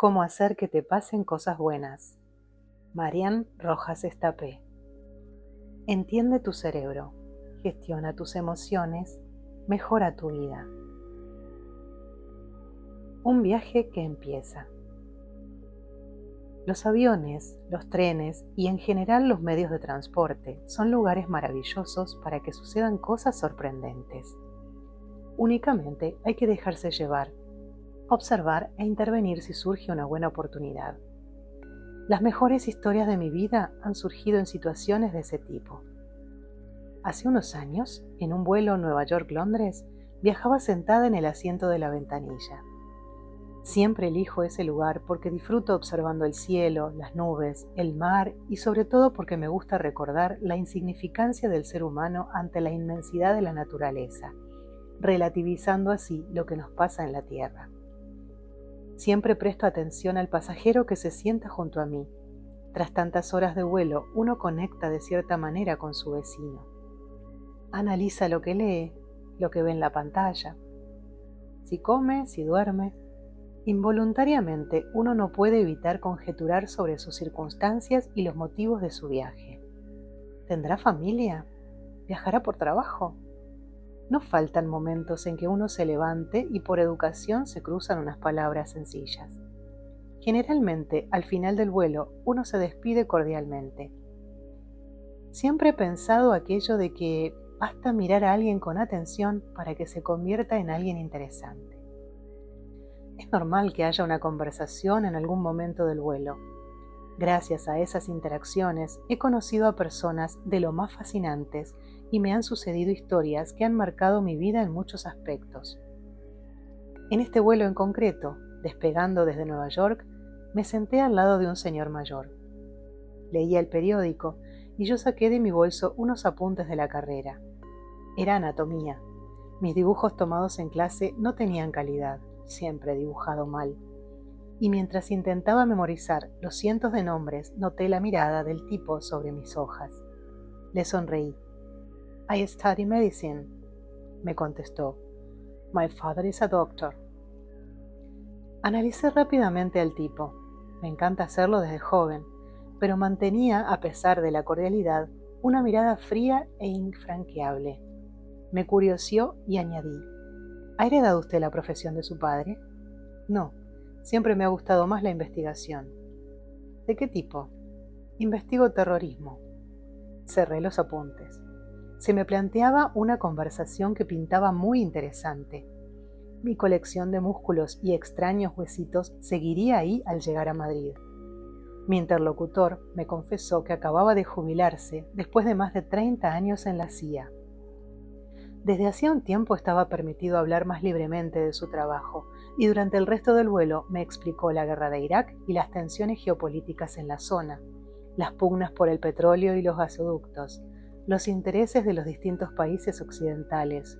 Cómo hacer que te pasen cosas buenas. Marian Rojas Estapé. Entiende tu cerebro, gestiona tus emociones, mejora tu vida. Un viaje que empieza. Los aviones, los trenes y en general los medios de transporte son lugares maravillosos para que sucedan cosas sorprendentes. Únicamente hay que dejarse llevar, observar e intervenir si surge una buena oportunidad. Las mejores historias de mi vida han surgido en situaciones de ese tipo. Hace unos años, en un vuelo Nueva York-Londres, viajaba sentada en el asiento de la ventanilla. Siempre elijo ese lugar porque disfruto observando el cielo, las nubes, el mar y sobre todo porque me gusta recordar la insignificancia del ser humano ante la inmensidad de la naturaleza, relativizando así lo que nos pasa en la Tierra. Siempre presto atención al pasajero que se sienta junto a mí. Tras tantas horas de vuelo, uno conecta de cierta manera con su vecino. Analiza lo que lee, lo que ve en la pantalla. Si come, si duerme. Involuntariamente, uno no puede evitar conjeturar sobre sus circunstancias y los motivos de su viaje. ¿Tendrá familia? ¿Viajará por trabajo? No faltan momentos en que uno se levante y por educación se cruzan unas palabras sencillas. Generalmente, al final del vuelo, uno se despide cordialmente. Siempre he pensado aquello de que basta mirar a alguien con atención para que se convierta en alguien interesante. Es normal que haya una conversación en algún momento del vuelo. Gracias a esas interacciones he conocido a personas de lo más fascinantes y me han sucedido historias que han marcado mi vida en muchos aspectos. En este vuelo en concreto, despegando desde Nueva York, me senté al lado de un señor mayor. Leía el periódico y yo saqué de mi bolso unos apuntes de la carrera. Era anatomía. Mis dibujos tomados en clase no tenían calidad, siempre he dibujado mal. Y mientras intentaba memorizar los cientos de nombres, noté la mirada del tipo sobre mis hojas. Le sonreí. I study medicine, me contestó. My father is a doctor. Analicé rápidamente al tipo. Me encanta hacerlo desde joven, pero mantenía, a pesar de la cordialidad, una mirada fría e infranqueable. Me curiosió y añadí. ¿Ha heredado usted la profesión de su padre? No, siempre me ha gustado más la investigación. ¿De qué tipo? Investigo terrorismo. Cerré los apuntes. Se me planteaba una conversación que pintaba muy interesante. Mi colección de músculos y extraños huesitos seguiría ahí al llegar a Madrid. Mi interlocutor me confesó que acababa de jubilarse después de más de 30 años en la CIA. Desde hacía un tiempo estaba permitido hablar más libremente de su trabajo y durante el resto del vuelo me explicó la guerra de Irak y las tensiones geopolíticas en la zona, las pugnas por el petróleo y los gasoductos, los intereses de los distintos países occidentales.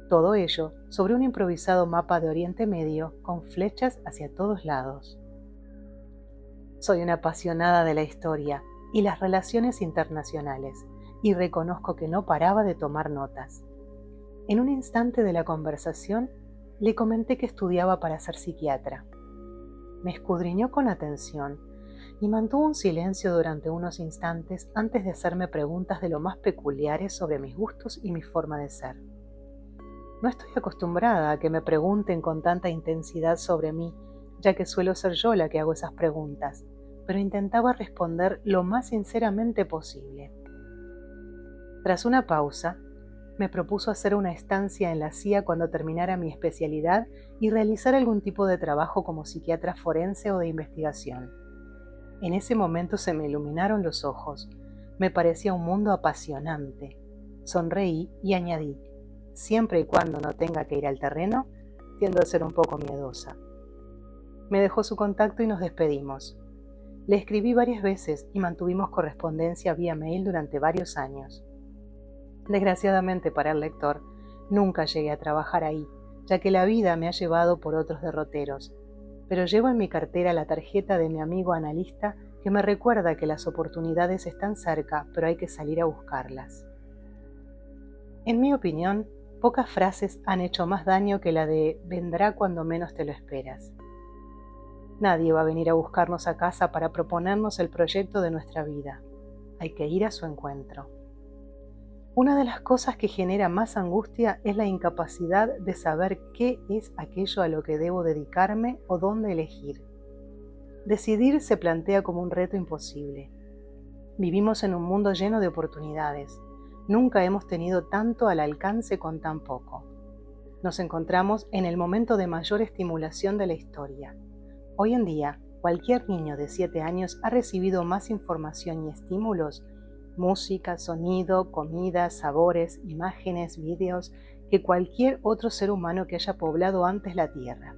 Todo ello sobre un improvisado mapa de Oriente Medio con flechas hacia todos lados. Soy una apasionada de la historia y las relaciones internacionales y reconozco que no paraba de tomar notas. En un instante de la conversación le comenté que estudiaba para ser psiquiatra. Me escudriñó con atención y mantuvo un silencio durante unos instantes antes de hacerme preguntas de lo más peculiares sobre mis gustos y mi forma de ser. No estoy acostumbrada a que me pregunten con tanta intensidad sobre mí, ya que suelo ser yo la que hago esas preguntas, pero intentaba responder lo más sinceramente posible. Tras una pausa, me propuso hacer una estancia en la CIA cuando terminara mi especialidad y realizar algún tipo de trabajo como psiquiatra forense o de investigación. En ese momento se me iluminaron los ojos. Me parecía un mundo apasionante. Sonreí y añadí, siempre y cuando no tenga que ir al terreno, tiendo a ser un poco miedosa. Me dejó su contacto y nos despedimos. Le escribí varias veces y mantuvimos correspondencia vía mail durante varios años. Desgraciadamente para el lector, nunca llegué a trabajar ahí, ya que la vida me ha llevado por otros derroteros, pero llevo en mi cartera la tarjeta de mi amigo analista que me recuerda que las oportunidades están cerca, pero hay que salir a buscarlas. En mi opinión, pocas frases han hecho más daño que la de vendrá cuando menos te lo esperas. Nadie va a venir a buscarnos a casa para proponernos el proyecto de nuestra vida. Hay que ir a su encuentro. Una de las cosas que genera más angustia es la incapacidad de saber qué es aquello a lo que debo dedicarme o dónde elegir. Decidir se plantea como un reto imposible. Vivimos en un mundo lleno de oportunidades. Nunca hemos tenido tanto al alcance con tan poco. Nos encontramos en el momento de mayor estimulación de la historia. Hoy en día, cualquier niño de 7 años ha recibido más información y estímulos, música, sonido, comida, sabores, imágenes, vídeos, que cualquier otro ser humano que haya poblado antes la Tierra.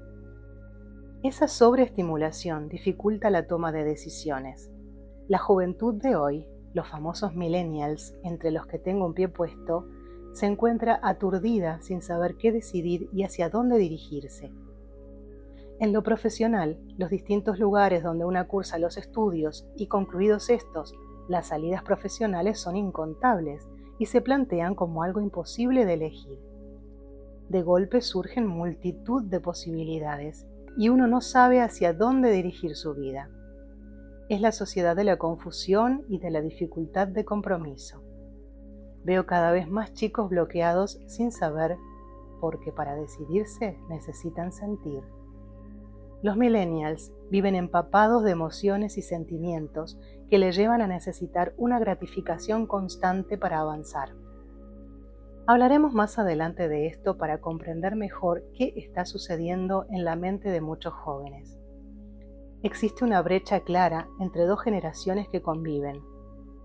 Esa sobreestimulación dificulta la toma de decisiones. La juventud de hoy, los famosos millennials, entre los que tengo un pie puesto, se encuentra aturdida sin saber qué decidir y hacia dónde dirigirse. En lo profesional, los distintos lugares donde una cursa los estudios y concluidos estos, las salidas profesionales son incontables y se plantean como algo imposible de elegir. De golpe surgen multitud de posibilidades y uno no sabe hacia dónde dirigir su vida. Es la sociedad de la confusión y de la dificultad de compromiso. Veo cada vez más chicos bloqueados sin saber, porque para decidirse necesitan sentir. Los millennials viven empapados de emociones y sentimientos que les llevan a necesitar una gratificación constante para avanzar. Hablaremos más adelante de esto para comprender mejor qué está sucediendo en la mente de muchos jóvenes. Existe una brecha clara entre dos generaciones que conviven,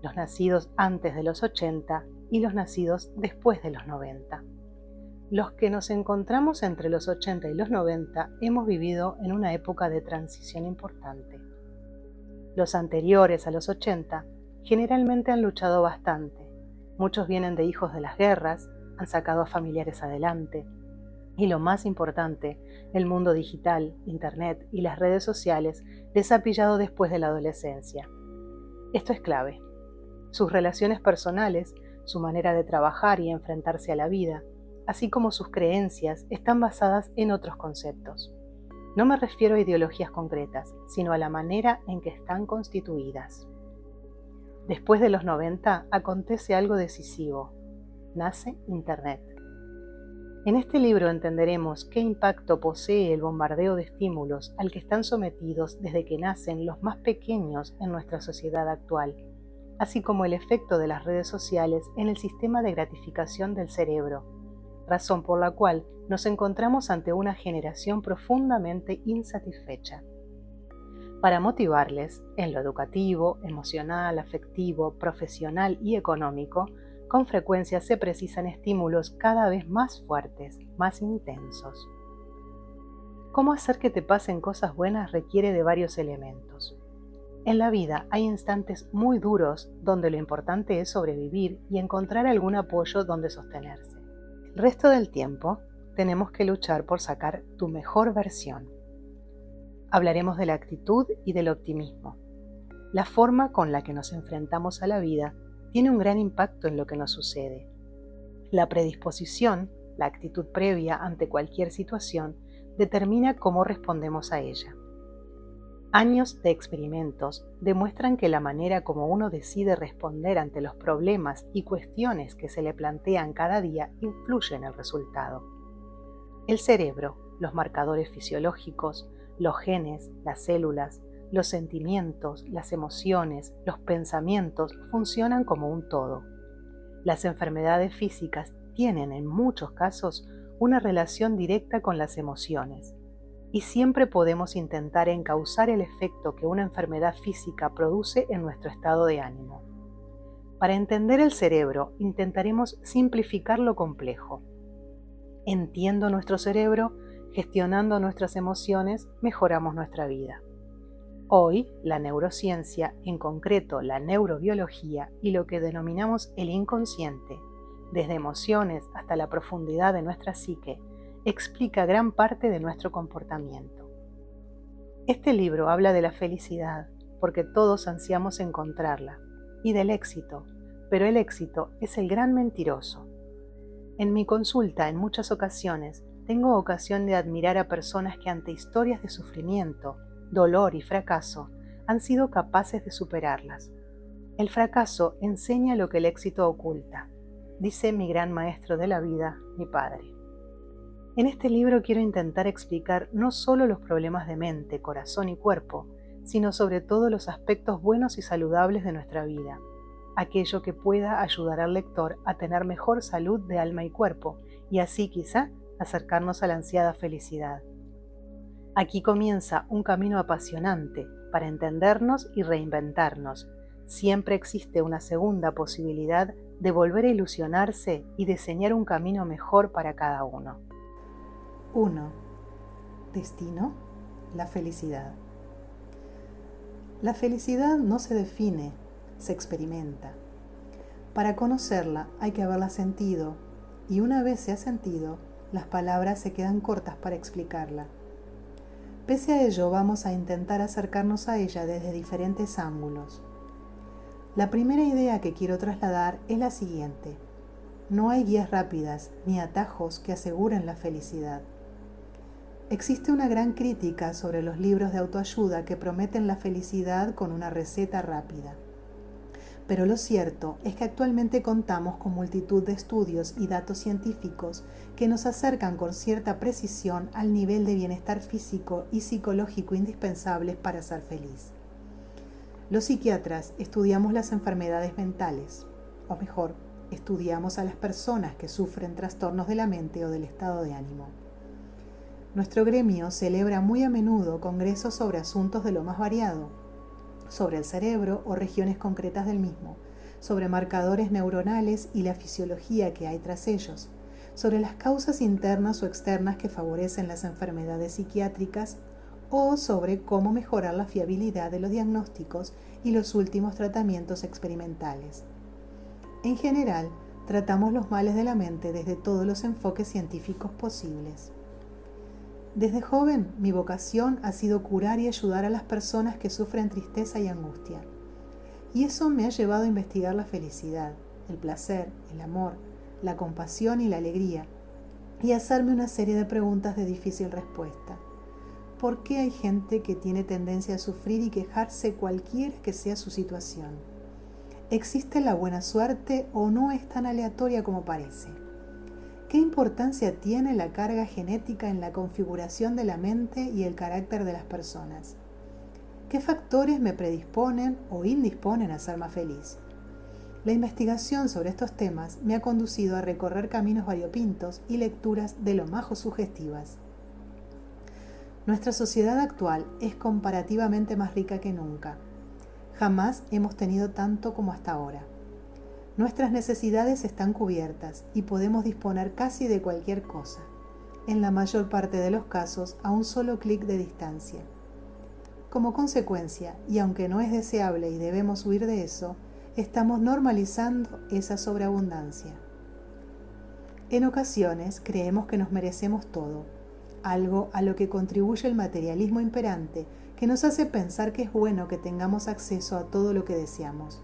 los nacidos antes de los 80 y los nacidos después de los 90. Los que nos encontramos entre los 80 y los 90 hemos vivido en una época de transición importante. Los anteriores a los 80 generalmente han luchado bastante. Muchos vienen de hijos de las guerras, han sacado a familiares adelante. Y lo más importante, el mundo digital, internet y las redes sociales les ha pillado después de la adolescencia. Esto es clave. Sus relaciones personales, su manera de trabajar y enfrentarse a la vida, así como sus creencias, están basadas en otros conceptos. No me refiero a ideologías concretas, sino a la manera en que están constituidas. Después de los 90 acontece algo decisivo. Nace Internet. En este libro entenderemos qué impacto posee el bombardeo de estímulos al que están sometidos desde que nacen los más pequeños en nuestra sociedad actual, así como el efecto de las redes sociales en el sistema de gratificación del cerebro, razón por la cual nos encontramos ante una generación profundamente insatisfecha. Para motivarles, en lo educativo, emocional, afectivo, profesional y económico, con frecuencia se precisan estímulos cada vez más fuertes, más intensos. Cómo hacer que te pasen cosas buenas requiere de varios elementos. En la vida hay instantes muy duros donde lo importante es sobrevivir y encontrar algún apoyo donde sostenerse. El resto del tiempo tenemos que luchar por sacar tu mejor versión. Hablaremos de la actitud y del optimismo. La forma con la que nos enfrentamos a la vida tiene un gran impacto en lo que nos sucede. La predisposición, la actitud previa ante cualquier situación, determina cómo respondemos a ella. Años de experimentos demuestran que la manera como uno decide responder ante los problemas y cuestiones que se le plantean cada día influye en el resultado. El cerebro, los marcadores fisiológicos, los genes, las células, los sentimientos, las emociones, los pensamientos funcionan como un todo. Las enfermedades físicas tienen en muchos casos una relación directa con las emociones. Y siempre podemos intentar encauzar el efecto que una enfermedad física produce en nuestro estado de ánimo. Para entender el cerebro, intentaremos simplificar lo complejo. Entiendo nuestro cerebro, gestionando nuestras emociones, mejoramos nuestra vida. Hoy, la neurociencia, en concreto la neurobiología y lo que denominamos el inconsciente, desde emociones hasta la profundidad de nuestra psique, explica gran parte de nuestro comportamiento. Este libro habla de la felicidad, porque todos ansiamos encontrarla, y del éxito, pero el éxito es el gran mentiroso. En mi consulta, en muchas ocasiones, tengo ocasión de admirar a personas que ante historias de sufrimiento, dolor y fracaso, han sido capaces de superarlas. El fracaso enseña lo que el éxito oculta, dice mi gran maestro de la vida, mi padre. En este libro quiero intentar explicar no solo los problemas de mente, corazón y cuerpo, sino sobre todo los aspectos buenos y saludables de nuestra vida, aquello que pueda ayudar al lector a tener mejor salud de alma y cuerpo, y así quizá acercarnos a la ansiada felicidad. Aquí comienza un camino apasionante para entendernos y reinventarnos. Siempre existe una segunda posibilidad de volver a ilusionarse y diseñar un camino mejor para cada uno. 1. Destino, la felicidad. La felicidad no se define, se experimenta. Para conocerla hay que haberla sentido, y una vez se ha sentido, las palabras se quedan cortas para explicarla. Pese a ello, vamos a intentar acercarnos a ella desde diferentes ángulos. La primera idea que quiero trasladar es la siguiente. No hay guías rápidas ni atajos que aseguren la felicidad. Existe una gran crítica sobre los libros de autoayuda que prometen la felicidad con una receta rápida. Pero lo cierto es que actualmente contamos con multitud de estudios y datos científicos que nos acercan con cierta precisión al nivel de bienestar físico y psicológico indispensables para ser feliz. Los psiquiatras estudiamos las enfermedades mentales, o mejor, estudiamos a las personas que sufren trastornos de la mente o del estado de ánimo. Nuestro gremio celebra muy a menudo congresos sobre asuntos de lo más variado, sobre el cerebro o regiones concretas del mismo, sobre marcadores neuronales y la fisiología que hay tras ellos, sobre las causas internas o externas que favorecen las enfermedades psiquiátricas o sobre cómo mejorar la fiabilidad de los diagnósticos y los últimos tratamientos experimentales. En general, tratamos los males de la mente desde todos los enfoques científicos posibles. Desde joven, mi vocación ha sido curar y ayudar a las personas que sufren tristeza y angustia. Y eso me ha llevado a investigar la felicidad, el placer, el amor, la compasión y la alegría, y a hacerme una serie de preguntas de difícil respuesta. ¿Por qué hay gente que tiene tendencia a sufrir y quejarse cualquiera que sea su situación? ¿Existe la buena suerte o no es tan aleatoria como parece? ¿Qué importancia tiene la carga genética en la configuración de la mente y el carácter de las personas? ¿Qué factores me predisponen o indisponen a ser más feliz? La investigación sobre estos temas me ha conducido a recorrer caminos variopintos y lecturas de lo más sugestivas. Nuestra sociedad actual es comparativamente más rica que nunca. Jamás hemos tenido tanto como hasta ahora. Nuestras necesidades están cubiertas y podemos disponer casi de cualquier cosa, en la mayor parte de los casos a un solo clic de distancia. Como consecuencia, y aunque no es deseable y debemos huir de eso, estamos normalizando esa sobreabundancia. En ocasiones creemos que nos merecemos todo, algo a lo que contribuye el materialismo imperante que nos hace pensar que es bueno que tengamos acceso a todo lo que deseamos.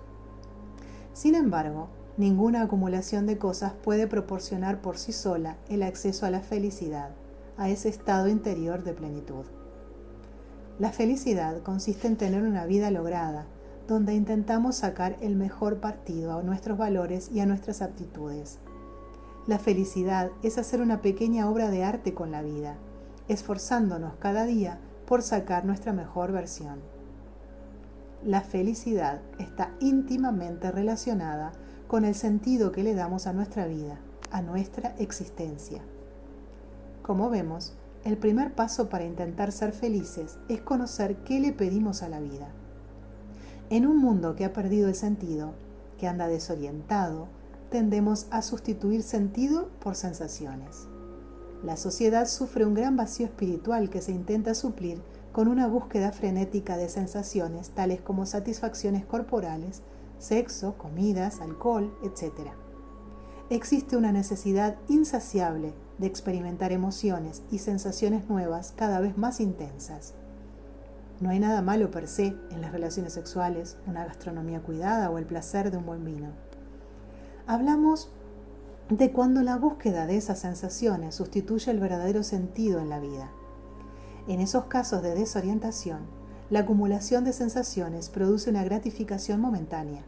Sin embargo, ninguna acumulación de cosas puede proporcionar por sí sola el acceso a la felicidad, a ese estado interior de plenitud. La felicidad consiste en tener una vida lograda, donde intentamos sacar el mejor partido a nuestros valores y a nuestras aptitudes. La felicidad es hacer una pequeña obra de arte con la vida, esforzándonos cada día por sacar nuestra mejor versión. La felicidad está íntimamente relacionada con el sentido que le damos a nuestra vida, a nuestra existencia. Como vemos, el primer paso para intentar ser felices es conocer qué le pedimos a la vida. En un mundo que ha perdido el sentido, que anda desorientado, tendemos a sustituir sentido por sensaciones. La sociedad sufre un gran vacío espiritual que se intenta suplir con una búsqueda frenética de sensaciones tales como satisfacciones corporales, sexo, comidas, alcohol, etc. Existe una necesidad insaciable de experimentar emociones y sensaciones nuevas cada vez más intensas. No hay nada malo per se en las relaciones sexuales, una gastronomía cuidada o el placer de un buen vino. Hablamos de cuando la búsqueda de esas sensaciones sustituye el verdadero sentido en la vida. En esos casos de desorientación, La acumulación de sensaciones produce una gratificación momentánea,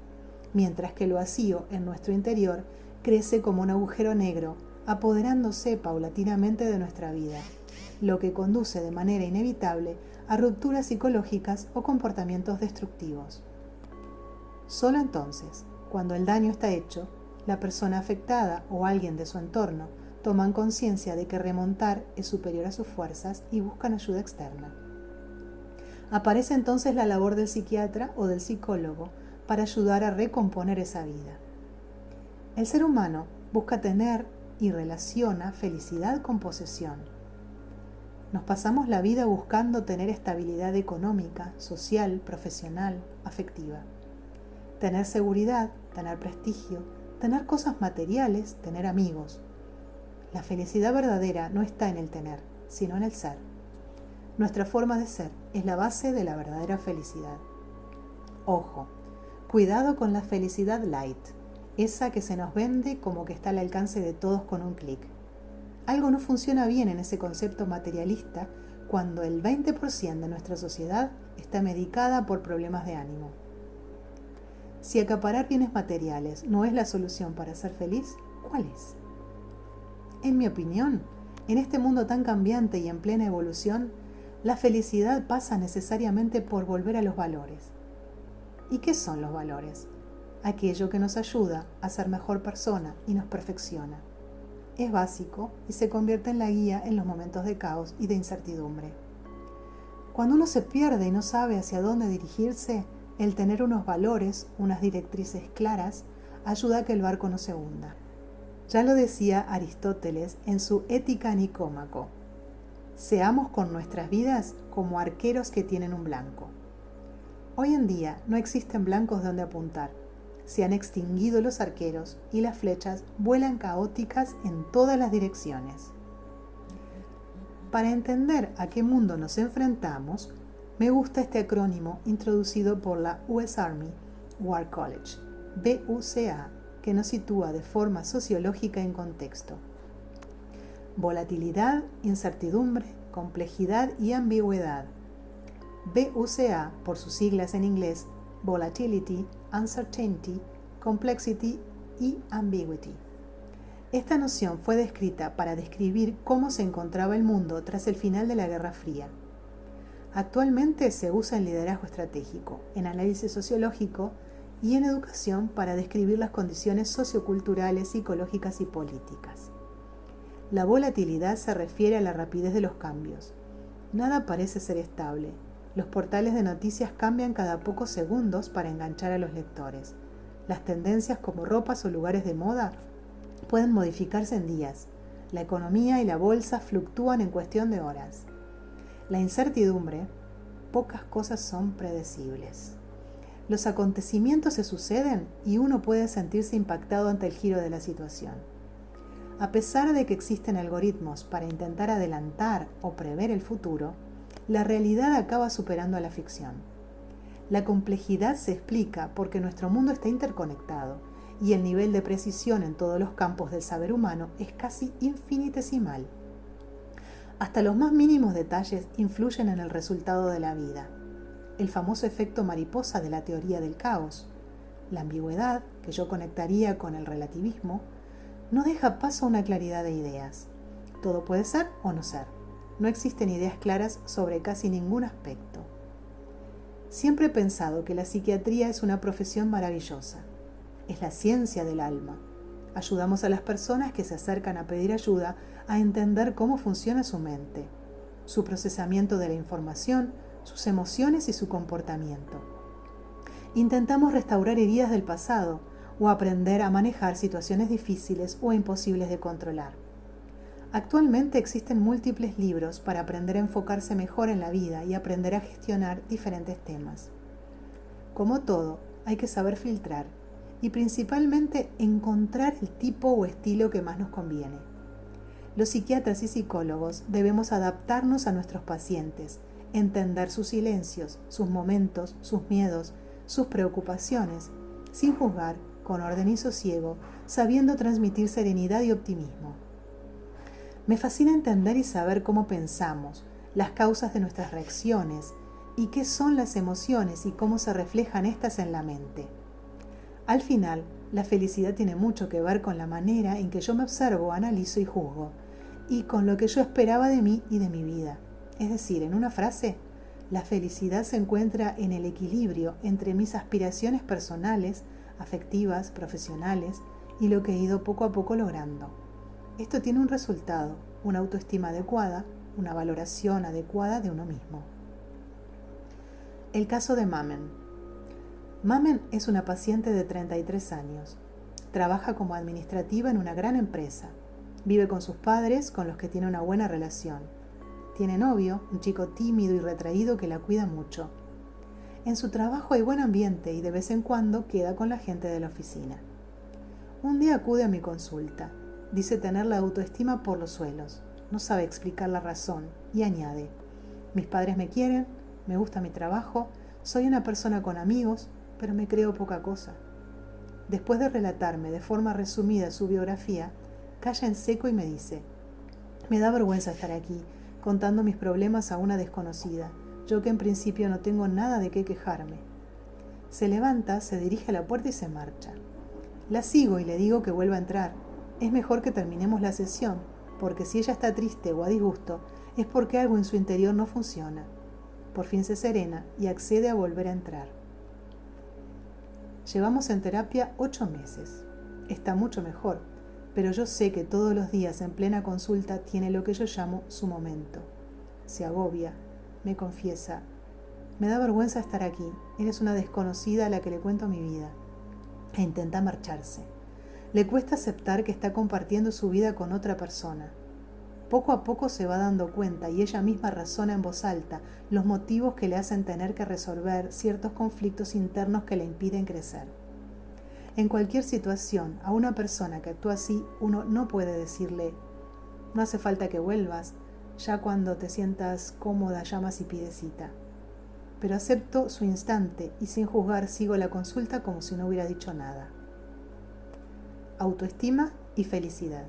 mientras que el vacío en nuestro interior crece como un agujero negro, apoderándose paulatinamente de nuestra vida, lo que conduce de manera inevitable a rupturas psicológicas o comportamientos destructivos. Solo entonces, cuando el daño está hecho, la persona afectada o alguien de su entorno toman conciencia de que remontar es superior a sus fuerzas y buscan ayuda externa. Aparece entonces la labor del psiquiatra o del psicólogo para ayudar a recomponer esa vida. El ser humano busca tener y relaciona felicidad con posesión. Nos pasamos la vida buscando tener estabilidad económica, social, profesional, afectiva. Tener seguridad, tener prestigio, tener cosas materiales, tener amigos. La felicidad verdadera no está en el tener, sino en el ser. Nuestra forma de ser es la base de la verdadera felicidad. Ojo, cuidado con la felicidad light, esa que se nos vende como que está al alcance de todos con un clic. Algo no funciona bien en ese concepto materialista cuando el 20% de nuestra sociedad está medicada por problemas de ánimo. Si acaparar bienes materiales no es la solución para ser feliz, ¿cuál es? En mi opinión, en este mundo tan cambiante y en plena evolución, la felicidad pasa necesariamente por volver a los valores. ¿Y qué son los valores? Aquello que nos ayuda a ser mejor persona y nos perfecciona. Es básico y se convierte en la guía en los momentos de caos y de incertidumbre. Cuando uno se pierde y no sabe hacia dónde dirigirse, el tener unos valores, unas directrices claras, ayuda a que el barco no se hunda. Ya lo decía Aristóteles en su Ética Nicómaco: seamos con nuestras vidas como arqueros que tienen un blanco. Hoy en día no existen blancos donde apuntar. Se han extinguido los arqueros y las flechas vuelan caóticas en todas las direcciones. Para entender a qué mundo nos enfrentamos, me gusta este acrónimo introducido por la US Army War College, BUCA, que nos sitúa de forma sociológica en contexto. Volatilidad, incertidumbre, complejidad y ambigüedad. BUCA, por sus siglas en inglés, Volatility, Uncertainty, Complexity y Ambiguity. Esta noción fue descrita para describir cómo se encontraba el mundo tras el final de la Guerra Fría. Actualmente se usa en liderazgo estratégico, en análisis sociológico y en educación para describir las condiciones socioculturales, psicológicas y políticas. La volatilidad se refiere a la rapidez de los cambios. Nada parece ser estable. Los portales de noticias cambian cada pocos segundos para enganchar a los lectores. Las tendencias como ropas o lugares de moda pueden modificarse en días. La economía y la bolsa fluctúan en cuestión de horas. La incertidumbre, pocas cosas son predecibles. Los acontecimientos se suceden y uno puede sentirse impactado ante el giro de la situación. A pesar de que existen algoritmos para intentar adelantar o prever el futuro, la realidad acaba superando a la ficción. La complejidad se explica porque nuestro mundo está interconectado y el nivel de precisión en todos los campos del saber humano es casi infinitesimal. Hasta los más mínimos detalles influyen en el resultado de la vida. El famoso efecto mariposa de la teoría del caos, la ambigüedad, que yo conectaría con el relativismo, no deja paso a una claridad de ideas. Todo puede ser o no ser. No existen ideas claras sobre casi ningún aspecto. Siempre he pensado que la psiquiatría es una profesión maravillosa. Es la ciencia del alma. Ayudamos a las personas que se acercan a pedir ayuda a entender cómo funciona su mente, su procesamiento de la información, sus emociones y su comportamiento. Intentamos restaurar heridas del pasado o aprender a manejar situaciones difíciles o imposibles de controlar. Actualmente existen múltiples libros para aprender a enfocarse mejor en la vida y aprender a gestionar diferentes temas. Como todo, hay que saber filtrar y principalmente encontrar el tipo o estilo que más nos conviene. Los psiquiatras y psicólogos debemos adaptarnos a nuestros pacientes, entender sus silencios, sus momentos, sus miedos, sus preocupaciones, sin juzgar, con orden y sosiego, sabiendo transmitir serenidad y optimismo. Me fascina entender y saber cómo pensamos, las causas de nuestras reacciones, y qué son las emociones y cómo se reflejan estas en la mente. Al final, la felicidad tiene mucho que ver con la manera en que yo me observo, analizo y juzgo, y con lo que yo esperaba de mí y de mi vida. Es decir, en una frase, la felicidad se encuentra en el equilibrio entre mis aspiraciones personales, afectivas, profesionales y lo que he ido poco a poco logrando. Esto tiene un resultado, una autoestima adecuada, una valoración adecuada de uno mismo. El caso de Mamen. Mamen es una paciente de 33 años. Trabaja como administrativa en una gran empresa. Vive con sus padres, con los que tiene una buena relación. Tiene novio, un chico tímido y retraído que la cuida mucho. En su trabajo hay buen ambiente y de vez en cuando queda con la gente de la oficina. Un día acude a mi consulta. Dice tener la autoestima por los suelos. No sabe explicar la razón y añade: mis padres me quieren, me gusta mi trabajo, soy una persona con amigos, pero me creo poca cosa. Después de relatarme de forma resumida su biografía, calla en seco y me dice: me da vergüenza estar aquí, contando mis problemas a una desconocida, yo que en principio no tengo nada de qué quejarme. Se levanta, se dirige a la puerta y se marcha. La sigo y le digo que vuelva a entrar. Es mejor que terminemos la sesión, porque si ella está triste o a disgusto, es porque algo en su interior no funciona. Por fin se serena y accede a volver a entrar. Llevamos en terapia 8 meses. Está mucho mejor, pero yo sé que todos los días en plena consulta tiene lo que yo llamo su momento. Se agobia, me confiesa: me da vergüenza estar aquí, eres una desconocida a la que le cuento mi vida. E intenta marcharse. Le cuesta aceptar que está compartiendo su vida con otra persona. Poco a poco se va dando cuenta y ella misma razona en voz alta los motivos que le hacen tener que resolver ciertos conflictos internos que le impiden crecer. En cualquier situación, a una persona que actúa así, uno no puede decirle: no hace falta que vuelvas, ya cuando te sientas cómoda llamas y pides cita. Pero acepto su instante y sin juzgar sigo la consulta como si no hubiera dicho nada. Autoestima y felicidad.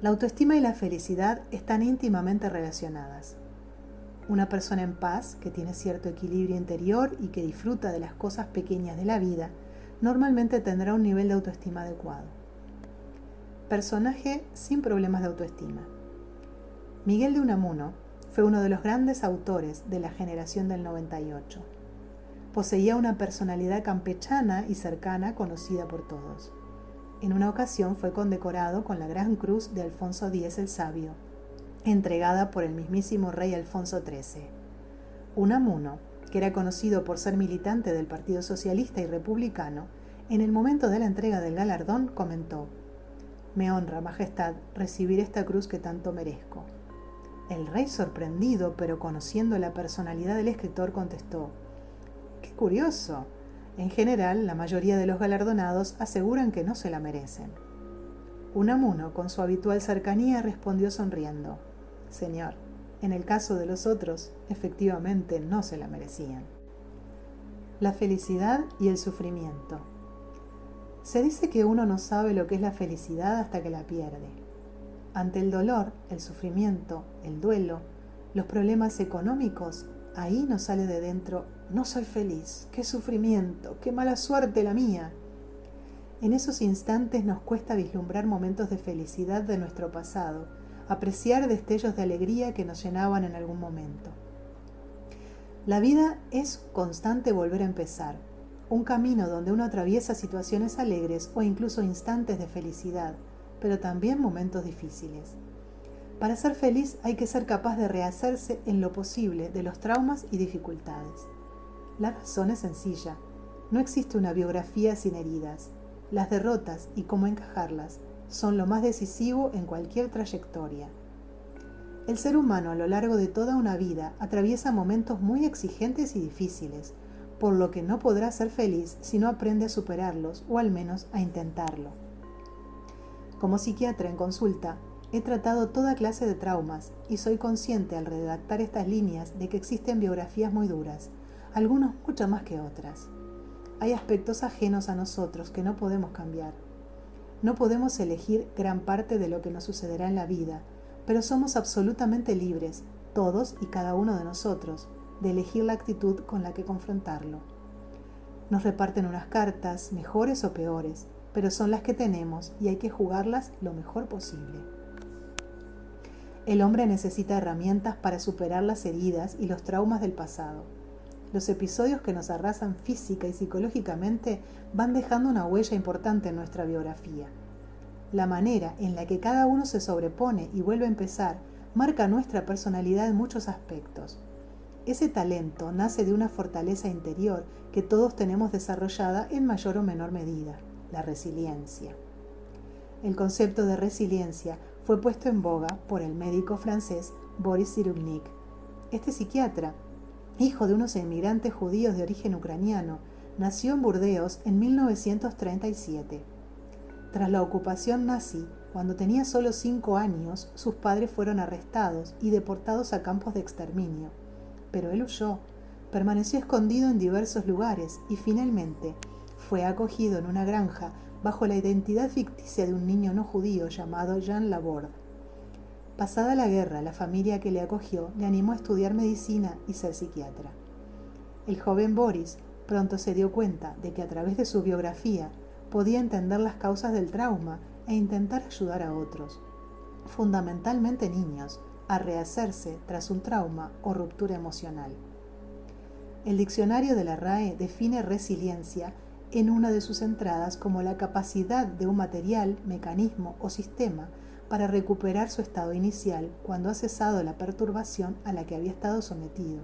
La autoestima y la felicidad están íntimamente relacionadas. Una persona en paz, que tiene cierto equilibrio interior y que disfruta de las cosas pequeñas de la vida, normalmente tendrá un nivel de autoestima adecuado. Personaje sin problemas de autoestima. Miguel de Unamuno fue uno de los grandes autores de la generación del 98. Poseía una personalidad campechana y cercana conocida por todos. En una ocasión fue condecorado con la Gran Cruz de Alfonso X el Sabio, entregada por el mismísimo rey Alfonso XIII. Unamuno, que era conocido por ser militante del Partido Socialista y Republicano, en el momento de la entrega del galardón comentó: me honra, Majestad, recibir esta cruz que tanto merezco. El rey, sorprendido, pero conociendo la personalidad del escritor, contestó: ¡qué curioso! En general, la mayoría de los galardonados aseguran que no se la merecen. Unamuno, con su habitual cercanía, respondió sonriendo: señor, en el caso de los otros, efectivamente no se la merecían. La felicidad y el sufrimiento. Se dice que uno no sabe lo que es la felicidad hasta que la pierde. Ante el dolor, el sufrimiento, el duelo, los problemas económicos, ahí nos sale de dentro: no soy feliz, qué sufrimiento, qué mala suerte la mía. En esos instantes nos cuesta vislumbrar momentos de felicidad de nuestro pasado, apreciar destellos de alegría que nos llenaban en algún momento. La vida es constante volver a empezar, un camino donde uno atraviesa situaciones alegres o incluso instantes de felicidad, pero también momentos difíciles. Para ser feliz hay que ser capaz de rehacerse en lo posible de los traumas y dificultades. La razón es sencilla: no existe una biografía sin heridas. Las derrotas y cómo encajarlas son lo más decisivo en cualquier trayectoria. El ser humano a lo largo de toda una vida atraviesa momentos muy exigentes y difíciles, por lo que no podrá ser feliz si no aprende a superarlos o al menos a intentarlo. Como psiquiatra en consulta, he tratado toda clase de traumas y soy consciente al redactar estas líneas de que existen biografías muy duras, algunos mucho más que otras. Hay aspectos ajenos a nosotros que no podemos cambiar. No podemos elegir gran parte de lo que nos sucederá en la vida, pero somos absolutamente libres, todos y cada uno de nosotros, de elegir la actitud con la que confrontarlo. Nos reparten unas cartas, mejores o peores, pero son las que tenemos y hay que jugarlas lo mejor posible. El hombre necesita herramientas para superar las heridas y los traumas del pasado. Los episodios que nos arrasan física y psicológicamente van dejando una huella importante en nuestra biografía. La manera en la que cada uno se sobrepone y vuelve a empezar marca nuestra personalidad en muchos aspectos. Ese talento nace de una fortaleza interior que todos tenemos desarrollada en mayor o menor medida, la resiliencia. El concepto de resiliencia fue puesto en boga por el médico francés Boris Cyrulnik. Este psiquiatra, hijo de unos inmigrantes judíos de origen ucraniano, nació en Burdeos en 1937. Tras la ocupación nazi, cuando tenía solo 5 años, sus padres fueron arrestados y deportados a campos de exterminio. Pero él huyó, permaneció escondido en diversos lugares y finalmente fue acogido en una granja bajo la identidad ficticia de un niño no judío llamado Jean Laborde. Pasada la guerra, la familia que le acogió le animó a estudiar medicina y ser psiquiatra. El joven Boris pronto se dio cuenta de que a través de su biografía podía entender las causas del trauma e intentar ayudar a otros, fundamentalmente niños, a rehacerse tras un trauma o ruptura emocional. El diccionario de la RAE define resiliencia en una de sus entradas como la capacidad de un material, mecanismo o sistema para recuperar su estado inicial cuando ha cesado la perturbación a la que había estado sometido.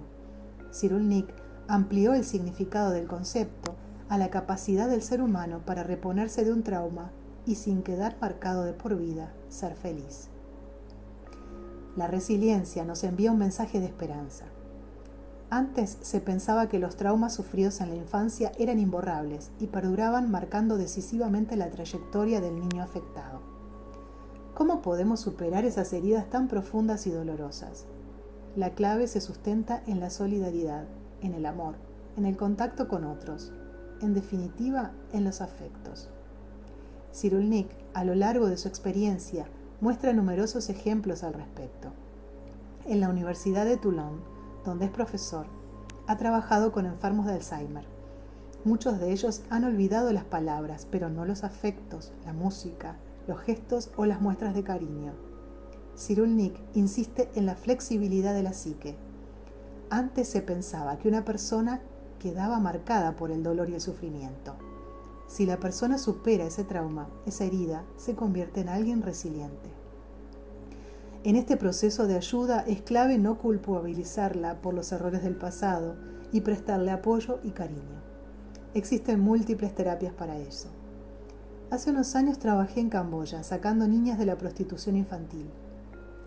Cyrulnik amplió el significado del concepto a la capacidad del ser humano para reponerse de un trauma y sin quedar marcado de por vida, ser feliz. La resiliencia nos envía un mensaje de esperanza. Antes se pensaba que los traumas sufridos en la infancia eran imborrables y perduraban marcando decisivamente la trayectoria del niño afectado. ¿Cómo podemos superar esas heridas tan profundas y dolorosas? La clave se sustenta en la solidaridad, en el amor, en el contacto con otros, en definitiva, en los afectos. Cyrulnik, a lo largo de su experiencia, muestra numerosos ejemplos al respecto. En la Universidad de Toulon, donde es profesor, ha trabajado con enfermos de Alzheimer. Muchos de ellos han olvidado las palabras, pero no los afectos, la música, los gestos o las muestras de cariño. Cyrulnik insiste en la flexibilidad de la psique. Antes se pensaba que una persona quedaba marcada por el dolor y el sufrimiento. Si la persona supera ese trauma, esa herida, se convierte en alguien resiliente. En este proceso de ayuda es clave no culpabilizarla por los errores del pasado y prestarle apoyo y cariño. Existen múltiples terapias para eso. Hace unos años trabajé en Camboya sacando niñas de la prostitución infantil.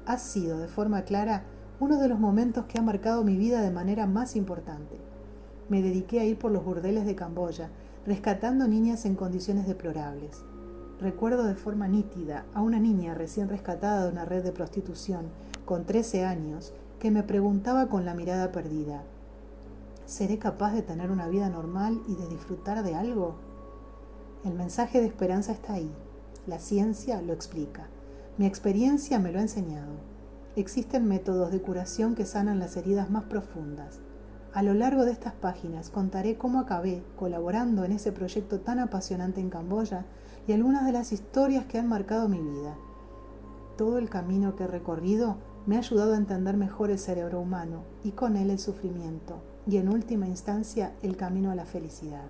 Ha sido, de forma clara, uno de los momentos que ha marcado mi vida de manera más importante. Me dediqué a ir por los burdeles de Camboya, rescatando niñas en condiciones deplorables. Recuerdo de forma nítida a una niña recién rescatada de una red de prostitución, con 13 años, que me preguntaba con la mirada perdida: ¿seré capaz de tener una vida normal y de disfrutar de algo? El mensaje de esperanza está ahí. La ciencia lo explica. Mi experiencia me lo ha enseñado. Existen métodos de curación que sanan las heridas más profundas. A lo largo de estas páginas contaré cómo acabé colaborando en ese proyecto tan apasionante en Camboya y algunas de las historias que han marcado mi vida. Todo el camino que he recorrido me ha ayudado a entender mejor el cerebro humano y con él el sufrimiento y en última instancia el camino a la felicidad.